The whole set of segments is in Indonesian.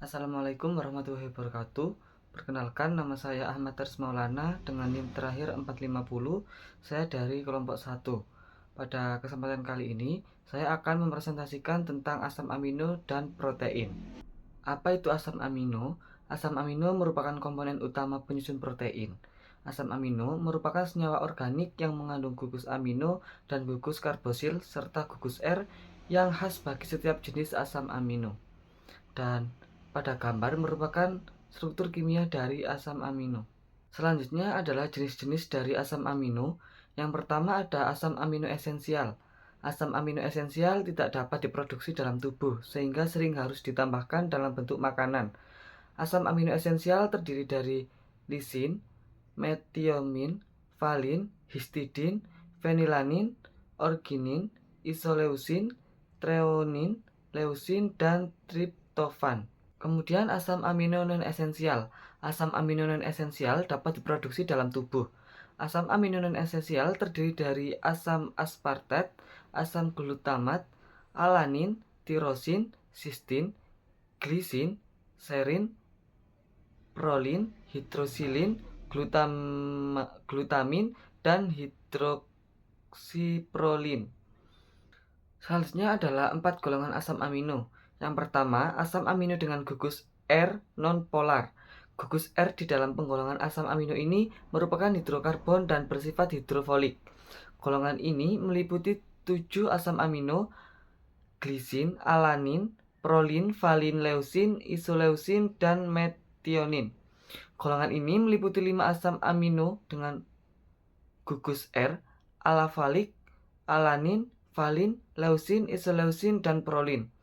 Assalamualaikum warahmatullahi wabarakatuh. Perkenalkan, nama saya Ahmad Tars Maulana dengan NIM terakhir 450. Saya dari kelompok 1. Pada kesempatan kali ini, saya akan mempresentasikan tentang asam amino dan protein. Apa itu asam amino? Asam amino merupakan komponen utama penyusun protein. Asam amino merupakan senyawa organik yang mengandung gugus amino dan gugus karbosil serta gugus R yang khas bagi setiap jenis asam amino. Dan pada gambar merupakan struktur kimia dari asam amino. Selanjutnya adalah jenis-jenis dari asam amino. Yang pertama ada asam amino esensial. Asam amino esensial tidak dapat diproduksi dalam tubuh, sehingga sering harus ditambahkan dalam bentuk makanan. Asam amino esensial terdiri dari lisin, metiamin, valin, histidin, fenilanin, orginin, isoleusin, treonin, leusin, dan triptofan. Kemudian asam amino non esensial. Asam amino non esensial dapat diproduksi dalam tubuh. Asam amino non esensial terdiri dari asam aspartat, asam glutamat, alanin, tirosin, sistin, glisin, serin, prolin, hidrosilin, glutamin, dan hidroksiprolin. Selanjutnya adalah 4 golongan asam amino. Yang pertama, asam amino dengan gugus R non-polar. Gugus R di dalam penggolongan asam amino ini merupakan hidrokarbon dan bersifat hidrofolik. Golongan ini meliputi 7 asam amino, glisin, alanin, prolin, valin, leusin, isoleusin, dan metionin. Golongan ini meliputi 5 asam amino dengan gugus R, alafalik, alanin, valin, leusin, isoleusin, dan prolin.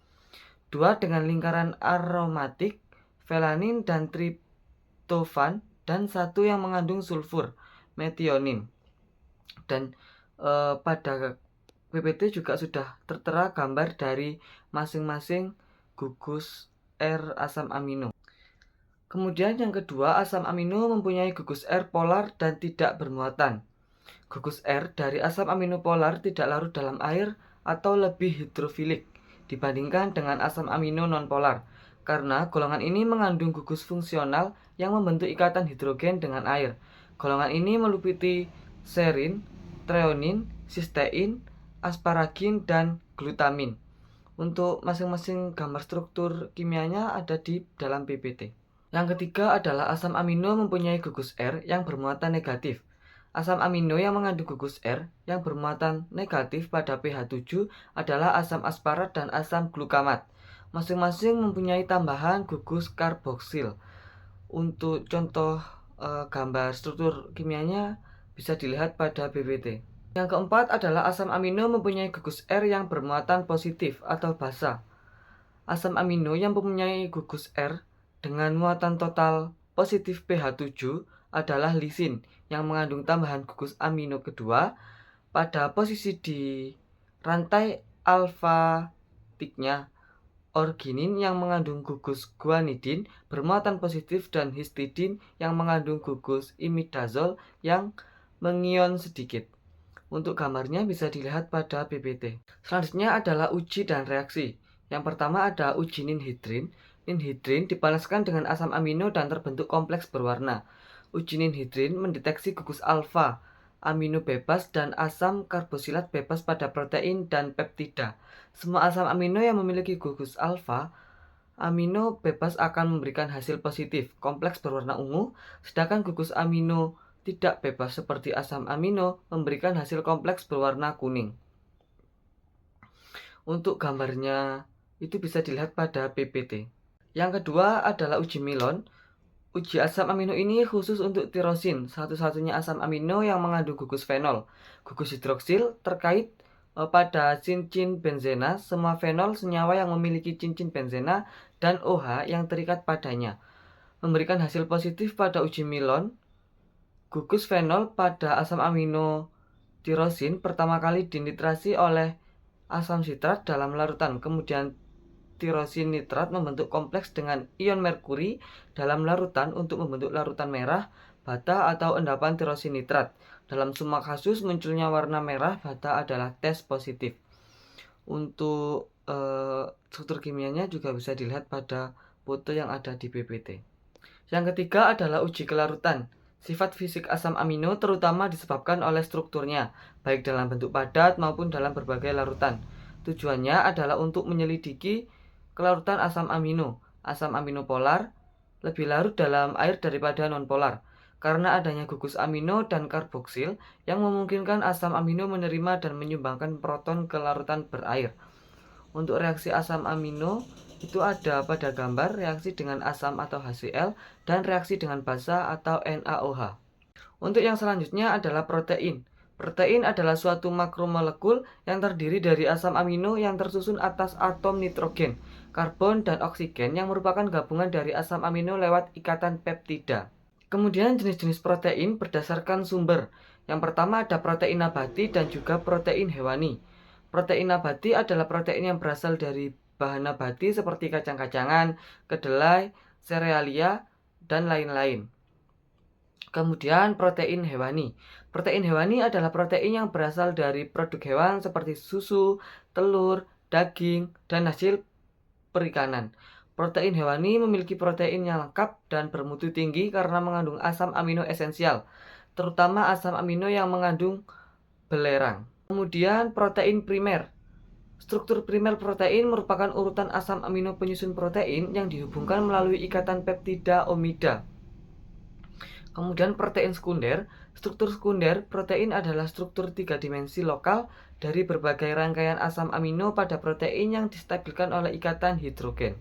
2 dengan lingkaran aromatik, velanin dan triptofan, dan 1 yang mengandung sulfur, metionin. Dan pada PPT juga sudah tertera gambar dari masing-masing gugus R asam amino. Kemudian yang kedua, asam amino mempunyai gugus R polar dan tidak bermuatan. Gugus R dari asam amino polar tidak larut dalam air atau lebih hidrofilik dibandingkan dengan asam amino nonpolar, karena golongan ini mengandung gugus fungsional yang membentuk ikatan hidrogen dengan air. Golongan ini meliputi serin, treonin, sistein, asparagin, dan glutamin. Untuk masing-masing gambar struktur kimianya ada di dalam PPT. Yang ketiga adalah asam amino mempunyai gugus R yang bermuatan negatif. Asam amino yang mengandung gugus R yang bermuatan negatif pada pH 7 adalah asam asparat dan asam glukamat. Masing-masing mempunyai tambahan gugus karboksil. Untuk contoh gambar struktur kimianya bisa dilihat pada PPT. Yang keempat adalah asam amino mempunyai gugus R yang bermuatan positif atau basa. Asam amino yang mempunyai gugus R dengan muatan total positif pH 7 adalah lisin yang mengandung tambahan gugus amino kedua pada posisi di rantai alfatiknya, orginin yang mengandung gugus guanidin bermuatan positif, dan histidin yang mengandung gugus imidazol yang mengion sedikit. Untuk gambarnya bisa dilihat pada PPT. Selanjutnya adalah uji dan reaksi. Yang pertama ada uji ninhidrin. Ninhidrin dipanaskan dengan asam amino dan terbentuk kompleks berwarna. Uji ninhidrin mendeteksi gugus alfa, amino bebas, dan asam karbosilat bebas pada protein dan peptida. Semua asam amino yang memiliki gugus alfa, amino bebas akan memberikan hasil positif, kompleks berwarna ungu, sedangkan gugus amino tidak bebas seperti asam amino memberikan hasil kompleks berwarna kuning. Untuk gambarnya itu bisa dilihat pada PPT. Yang kedua adalah uji Milon. Uji asam amino ini khusus untuk tirosin, satu-satunya asam amino yang mengandung gugus fenol. Gugus hidroksil terkait pada cincin benzena. Semua fenol senyawa yang memiliki cincin benzena dan OH yang terikat padanya. Memberikan hasil positif pada uji Milon. Gugus fenol pada asam amino tirosin pertama kali dinitrasi oleh asam sitrat dalam larutan. Kemudian tirosin nitrat membentuk kompleks dengan ion merkuri dalam larutan untuk membentuk larutan merah bata atau endapan tirosin nitrat. Dalam semua kasus munculnya warna merah bata adalah tes positif. Untuk struktur kimianya juga bisa dilihat pada foto yang ada di PPT. Yang ketiga adalah uji kelarutan. Sifat fisik asam amino terutama disebabkan oleh strukturnya, baik dalam bentuk padat maupun dalam berbagai larutan. Tujuannya adalah untuk menyelidiki kelarutan asam amino polar lebih larut dalam air daripada non-polar, karena adanya gugus amino dan karboksil yang memungkinkan asam amino menerima dan menyumbangkan proton ke larutan berair. Untuk reaksi asam amino itu ada pada gambar reaksi dengan asam atau HCl dan reaksi dengan basa atau NaOH. Untuk yang selanjutnya adalah protein. Protein adalah suatu makromolekul yang terdiri dari asam amino yang tersusun atas atom nitrogen, karbon, dan oksigen yang merupakan gabungan dari asam amino lewat ikatan peptida. Kemudian jenis-jenis protein berdasarkan sumber. Yang pertama ada protein nabati dan juga protein hewani. Protein nabati adalah protein yang berasal dari bahan nabati seperti kacang-kacangan, kedelai, serealia, dan lain-lain. Kemudian protein hewani. Protein hewani adalah protein yang berasal dari produk hewan seperti susu, telur, daging, dan hasil perikanan. Protein hewani memiliki protein yang lengkap dan bermutu tinggi karena mengandung asam amino esensial, terutama asam amino yang mengandung belerang. Kemudian protein primer. Struktur primer protein merupakan urutan asam amino penyusun protein yang dihubungkan melalui ikatan peptida omida. Kemudian protein sekunder. Struktur sekunder protein adalah struktur 3 dimensi lokal dari berbagai rangkaian asam amino pada protein yang distabilkan oleh ikatan hidrogen.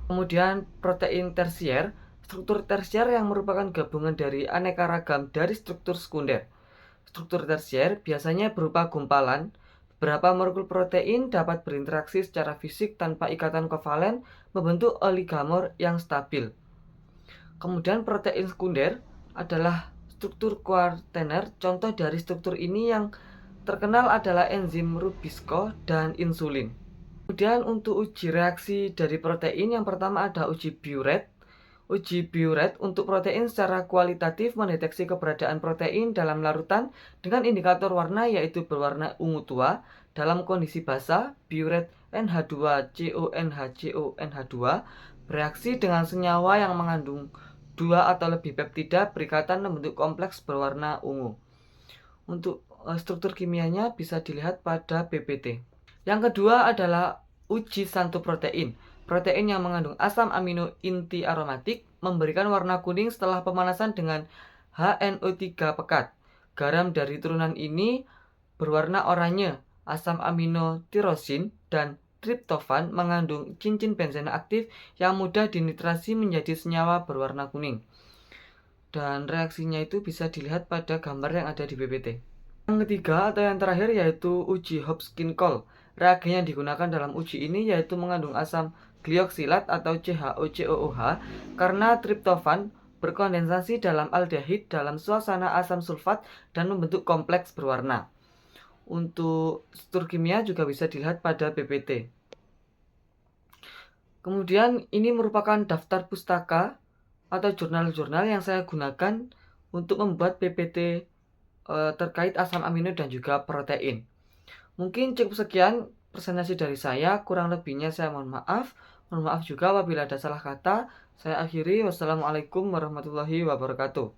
Kemudian protein tersier. Struktur tersier yang merupakan gabungan dari aneka ragam dari struktur sekunder. Struktur tersier biasanya berupa gumpalan. Beberapa molekul protein dapat berinteraksi secara fisik tanpa ikatan kovalen membentuk oligomer yang stabil. Kemudian protein sekunder adalah struktur kuartener. Contoh dari struktur ini yang terkenal adalah enzim Rubisco dan insulin. Kemudian untuk uji reaksi dari protein, yang pertama ada uji Biuret. Uji Biuret untuk protein secara kualitatif mendeteksi keberadaan protein dalam larutan dengan indikator warna yaitu berwarna ungu tua dalam kondisi basa. Biuret NH2CONH2 bereaksi dengan senyawa yang mengandung 2 atau lebih peptida berikatan membentuk kompleks berwarna ungu. Untuk struktur kimianya bisa dilihat pada PPT. Yang kedua adalah uji santoprotein. Protein yang mengandung asam amino inti aromatik memberikan warna kuning setelah pemanasan dengan HNO3 pekat. Garam dari turunan ini berwarna oranye. Asam amino tirosin dan triptofan mengandung cincin benzena aktif yang mudah dinitrasi menjadi senyawa berwarna kuning. Dan reaksinya itu bisa dilihat pada gambar yang ada di PPT. Yang ketiga atau yang terakhir yaitu uji Hopkins-Cole. Reagen yang digunakan dalam uji ini yaitu mengandung asam glioksilat atau CHOCOOH karena triptofan berkondensasi dalam aldehid dalam suasana asam sulfat dan membentuk kompleks berwarna. Untuk struktur kimia juga bisa dilihat pada PPT. Kemudian ini merupakan daftar pustaka atau jurnal-jurnal yang saya gunakan untuk membuat PPT terkait asam amino dan juga protein. Mungkin cukup sekian presentasi dari saya, kurang lebihnya saya mohon maaf. Mohon maaf juga apabila ada salah kata. Saya akhiri, wassalamualaikum warahmatullahi wabarakatuh.